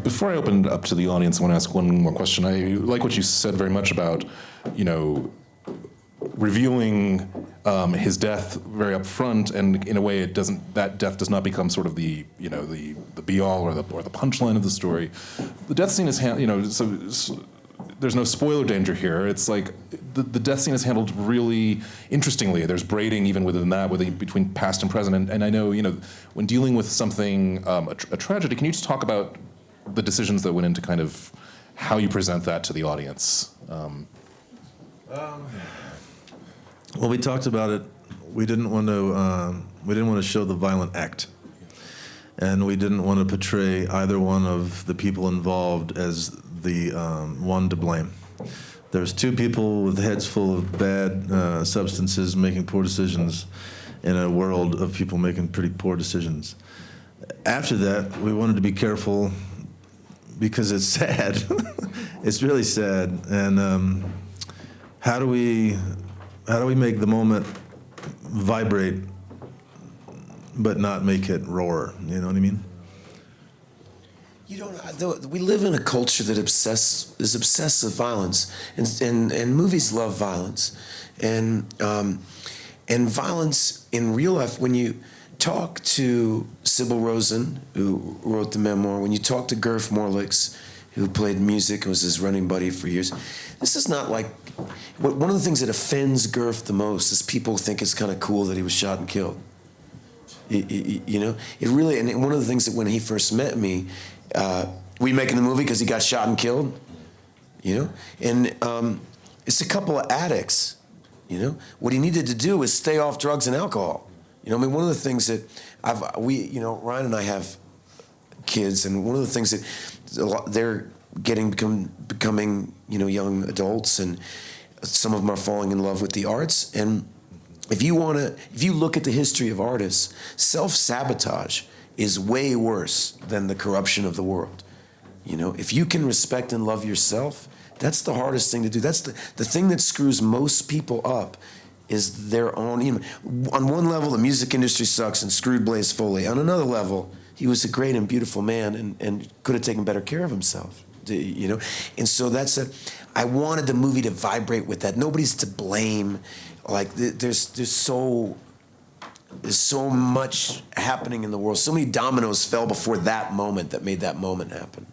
Before I open it up to the audience, I want to ask one more question. I like what you said very much about, revealing his death very upfront, and in a way, that death does not become sort of the be all or the punchline of the story. The death scene is so there's no spoiler danger here. It's like the death scene is handled really interestingly. There's braiding even within that, between past and present. And I know, when dealing with something, a tragedy, can you just talk about the decisions that went into kind of how you present that to the audience? Well, we talked about it. We didn't want to show the violent act, and we didn't want to portray either one of the people involved as the one to blame. There's two people with heads full of bad substances making poor decisions in a world of people making pretty poor decisions. After that, we wanted to be careful because it's sad. It's really sad. And how do we make the moment vibrate but not make it roar? You know what I mean? We live in a culture that is obsessed with violence, and movies love violence, and violence in real life. When you talk to Sybil Rosen, who wrote the memoir, when you talk to Gerf Morlix, who played music and was his running buddy for years, this is not like. One of the things that offends Gerf the most is people think it's kind of cool that he was shot and killed. It really, and one of the things that when he first met me. We making the movie because he got shot and killed, and it's a couple of addicts, What he needed to do was stay off drugs and alcohol. One of the things that Ryan and I have kids, and one of the things that they're becoming, young adults, and some of them are falling in love with the arts. And if you look at the history of artists, self-sabotage is way worse than the corruption of the world. If you can respect and love yourself, that's the hardest thing to do. That's the thing that screws most people up is their own. On one level, the music industry sucks and screwed Blaze Foley. On another level, he was a great and beautiful man and could have taken better care of himself. And so I wanted the movie to vibrate with that. Nobody's to blame. Like there's so much happening in the world. So many dominoes fell before that moment that made that moment happen.